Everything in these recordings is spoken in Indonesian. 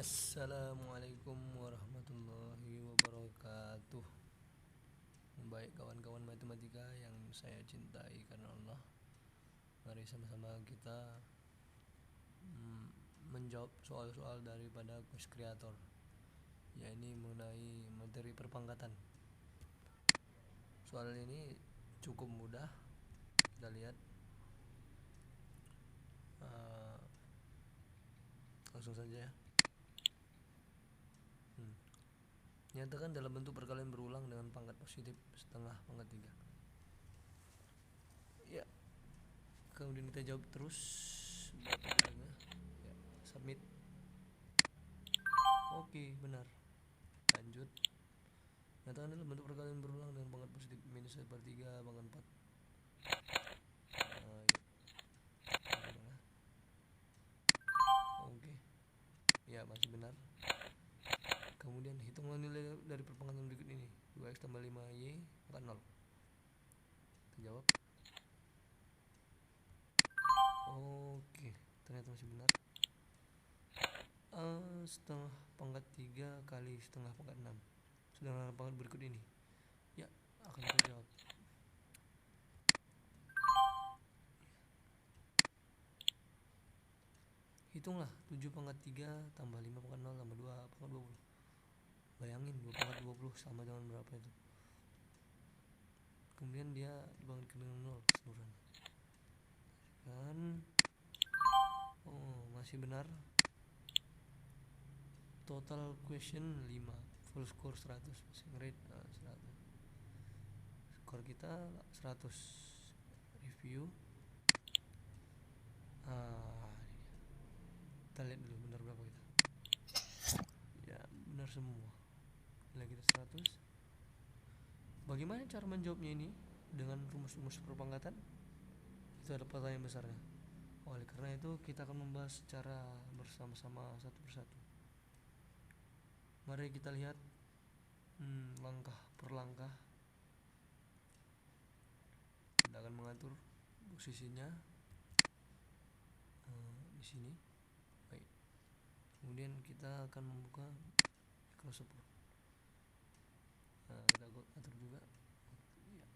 Assalamualaikum warahmatullahi wabarakatuh. Baik kawan-kawan matematika yang saya cintai karena Allah, mari sama-sama kita menjawab soal-soal daripada quiz creator, yakni mengenai materi perpangkatan. Soal ini cukup mudah, kita lihat. Langsung saja ya. Nyatakan dalam bentuk perkalian berulang dengan pangkat positif setengah pangkat 3. Ya, kemudian kita jawab terus. Ya, submit. Oke, benar. Lanjut. Nyatakan dalam bentuk perkalian berulang dengan pangkat positif minus 1/3 pangkat 4. Oke, ya masih benar. Kemudian hitunglah nilai dari perpangkatan berikut ini. 2x tambah 5y akan 0. Kita jawab. Oke, ternyata masih benar. Setengah pangkat 3 kali setengah pangkat 6. Sedangkan pangkat berikut ini, ya, akan kita jawab. Hitunglah 7 pangkat 3 tambah 5 pangkat 0 tambah 2 pangkat 20. Bayangin 2 pangkat 20 sama dengan berapa itu? Kemudian dia dibangkitkan dengan 0 keseluruhan. Dan masih benar. Total question 5, full score 100, passing rate 100. Skor kita 100. Review. Kita lihat dulu benar berapa kita. Ya, benar semua. Nilai kita 100. Bagaimana cara menjawabnya ini dengan rumus-rumus perpangkatan? Itu ada pertanyaan besarnya. Oleh karena itu kita akan membahas secara bersama-sama satu persatu. Mari kita lihat langkah per langkah. Kita akan mengatur posisinya di sini. Baik. Kemudian kita akan membuka Microsoft. Kita atur juga. Ya.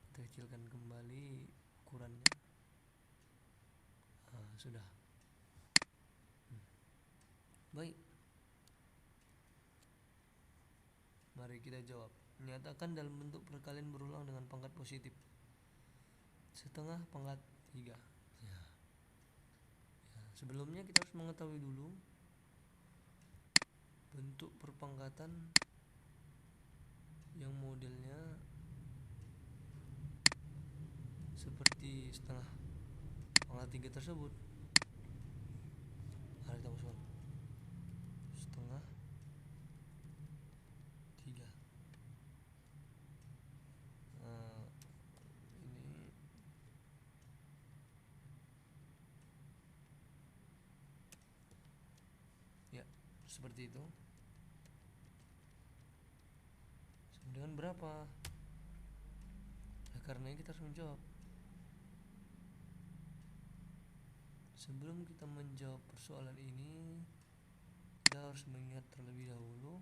Kita kecilkan kembali ukurannya. Sudah. Baik. Mari kita jawab. Nyatakan dalam bentuk perkalian berulang dengan pangkat positif setengah pangkat 3. Ya. Sebelumnya kita harus mengetahui dulu bentuk perpangkatan yang modelnya seperti setengah pangkat 3 tersebut. Mari kita masukkan setengah 3. Ini ya, seperti itu. Dengan berapa? Nah, karena kita harus menjawab. Sebelum kita menjawab persoalan ini, kita harus mengingat terlebih dahulu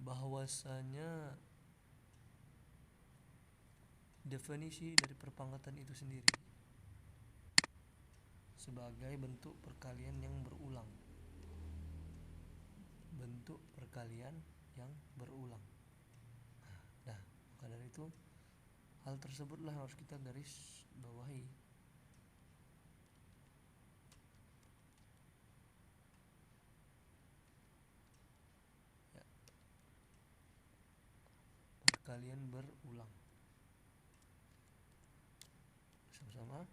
bahwasanya definisi dari perpangkatan itu sendiri sebagai bentuk perkalian yang berulang. Bentuk perkalian yang berulang. Nah, maka dari itu hal tersebutlah harus kita garis bawahi. Ya. Perkalian berulang. Sama-sama.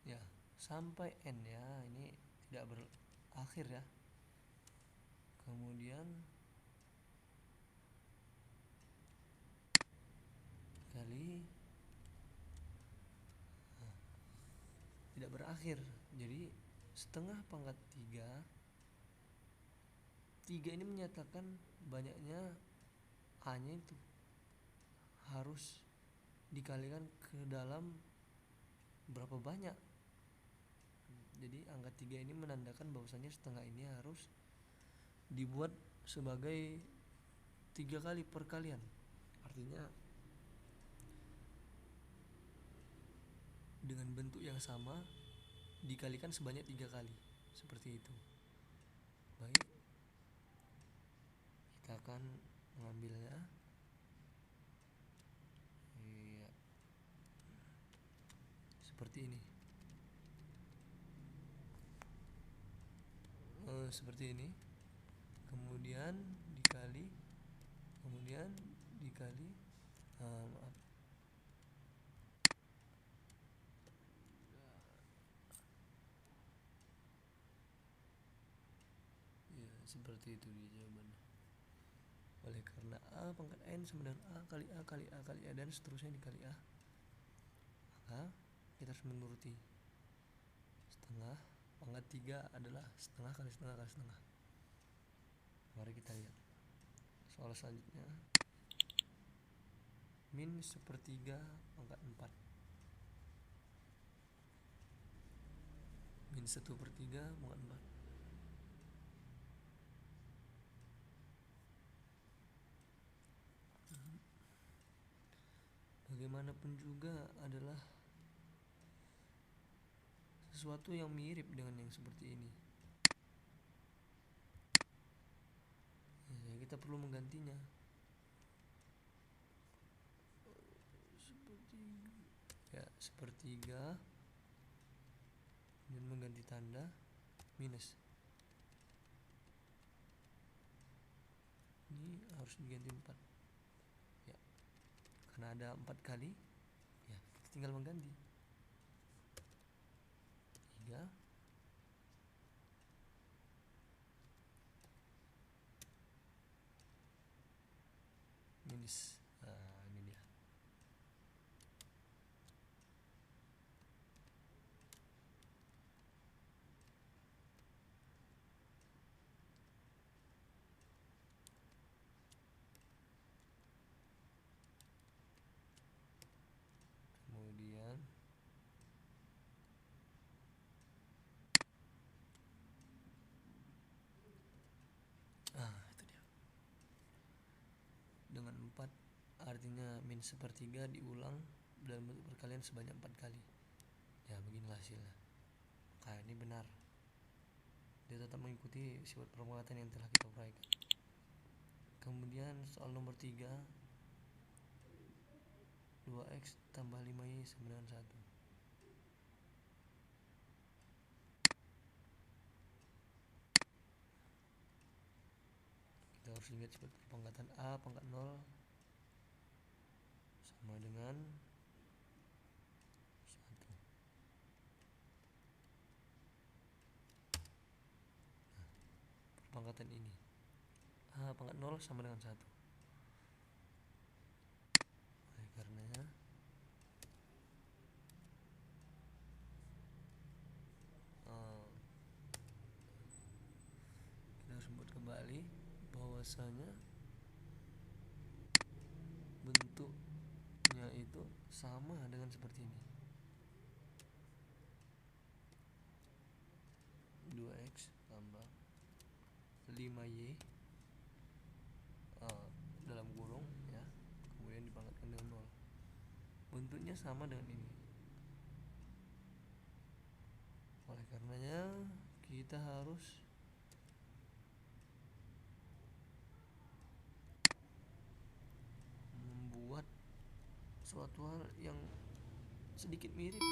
Ya, sampai n ya, ini tidak berakhir ya. Kemudian kali tidak berakhir. Jadi setengah pangkat 3 ini menyatakan banyaknya A-nya itu harus dikalikan ke dalam berapa banyak. Jadi angka 3 ini menandakan bahwasanya setengah ini harus dibuat sebagai 3 kali perkalian. Artinya dengan bentuk yang sama dikalikan sebanyak 3 kali. Seperti itu. Baik, kita akan mengambilnya. Iya, seperti ini. Seperti ini. Kemudian dikali, kemudian dikali. Maaf. Ya, seperti itu dia jawabannya. Oleh karena A pangkat N sama dengan A kali A kali A kali A dan seterusnya dikali A, maka kita harus menuruti. Setengah pangkat 3 adalah setengah kali setengah kali setengah. Mari kita lihat soal selanjutnya. Min sepertiga pangkat 4. Min 1/3 pangkat 4. Bagaimanapun juga adalah sesuatu yang mirip dengan yang seperti ini. Ya, kita perlu menggantinya. Ya, sepertiga dan mengganti tanda minus. Ini harus diganti 4. Ya, karena ada 4 kali, ya kita tinggal mengganti 3 minus. Nah, ini dia. Kemudian itu dia. Dengan 4 artinya min sepertiga diulang dalam bentuk perkalian sebanyak 4 kali. Ya, beginilah hasilnya. Kayak ini benar. Dia tetap mengikuti sifat permuatan yang telah kita uraikan. Kemudian soal nomor 3, 2x tambah 5y sama dengan 1. Kita harus ingat sifat perpangkatan A pangkat 0 sama dengan 1. Nah, perpangkatan ini A pangkat 0 sama dengan 1. Oleh karenanya kita harus membuat kembali bahwasanya bentuknya itu sama dengan seperti ini. 2x tambah 5y dalam kurung ya, kemudian dipangkatkan dengan 0. Bentuknya sama dengan ini. Oleh karenanya kita harus membuat suatu hal yang sedikit mirip.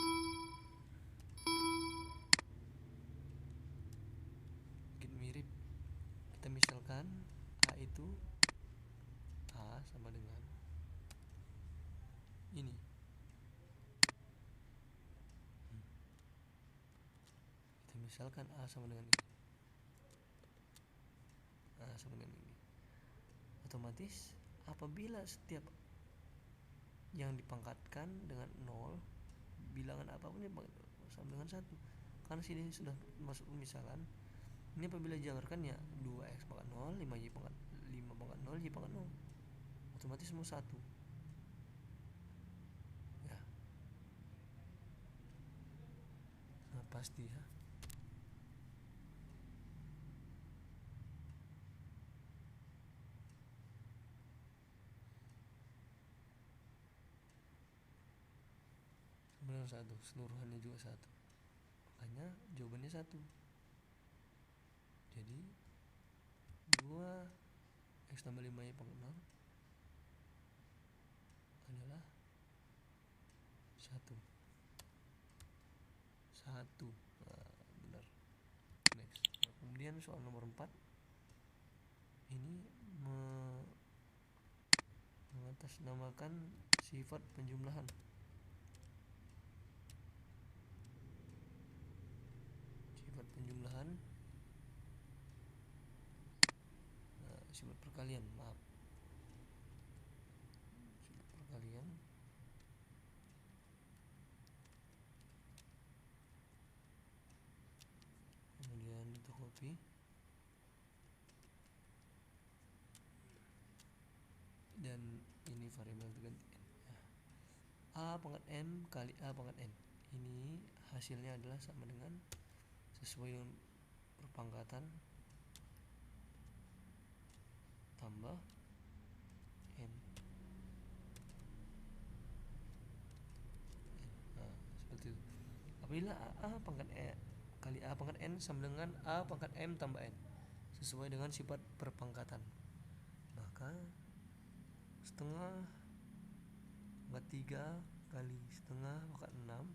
Kita misalkan A itu A sama dengan ini. Kita misalkan A sama dengan ini. A sama dengan ini. Otomatis apabila setiap yang dipangkatkan dengan 0, bilangan apapun dipangkatkan sama dengan 1. Karena sini sudah masuk pemisalan. Ini apabila dijabarkan ya 2x pangkat 0, 5y pangkat 5 pangkat 0, y pangkat 0. Otomatis semua 1. pasti ya. Benar satu, seluruhannya juga satu, makanya jawabannya satu. Jadi 2 x tambah 5y pangkat 6 adalah 1. Nah, benar. Next. Nah, kemudian soal nomor 4 ini mengatasnamakan sifat penjumlahan. Sifat penjumlahan, sifat perkalian, maaf. Sifat perkalian kemudian itu copy, dan ini variabel terganti a pangkat m kali a pangkat n. Ini hasilnya adalah sama dengan sesuai dengan perpangkatan tambah m. Nah, seperti itu. Apabila a pangkat e kali a pangkat n sama dengan a pangkat m tambah n sesuai dengan sifat perpangkatan, maka setengah pangkat 3 kali setengah pangkat 6,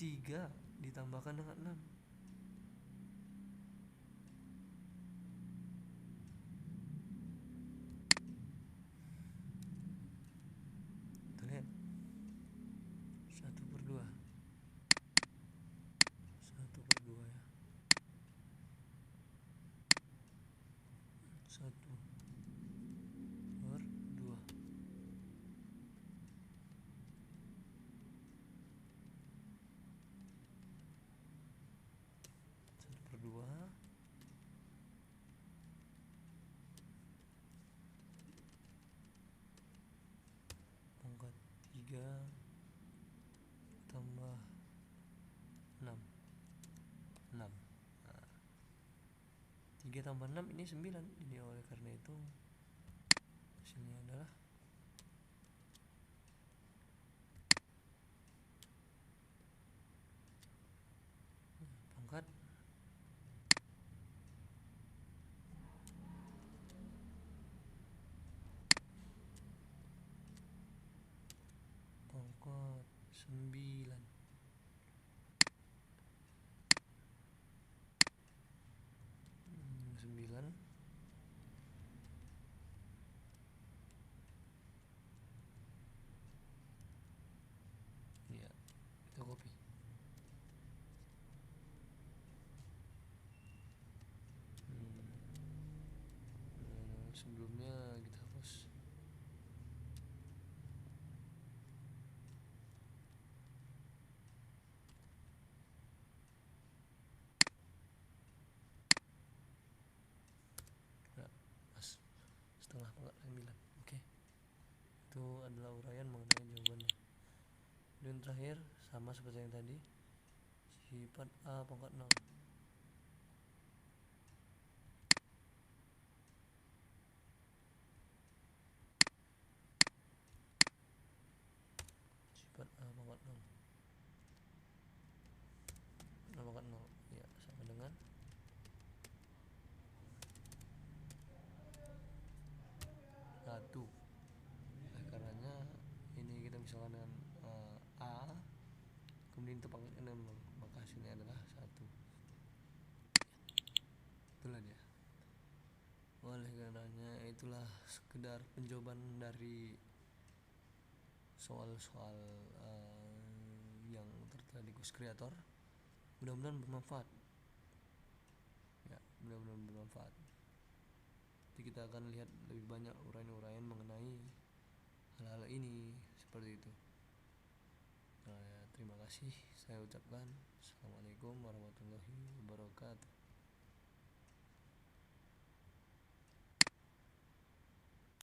3 ditambahkan dengan 6. Kita lihat 1/2 ya, 1/2 pangkat 3 tambah 6. 6. Nah, 3 tambah 6 ini 9. Jadi oleh karena itu hasilnya adalah pangkat 9. 9 ya, kita copy. Sebelumnya kita hapus. Nah, pas setengah pangkat 9. Oke. Itu adalah uraian mengenai jawabannya. Dan terakhir sama seperti yang tadi, sifat a pangkat 6. Sifat a pangkat 6. A pangkat 0 ya, sama dengan 1. Nah, karenanya ini kita misalkan dengan a kemudian itu pangkat 6, maka hasilnya adalah 1. Itulah dia. Oleh karenanya itulah sekedar penjawaban dari soal-soal yang tertera di Ghost Creator. Mudah-mudahan bermanfaat ya, mudah-mudahan bermanfaat. Nanti kita akan lihat lebih banyak uraian-uraian mengenai hal-hal ini seperti itu. Nah, ya, terima kasih saya ucapkan. Assalamualaikum warahmatullahi wabarakatuh.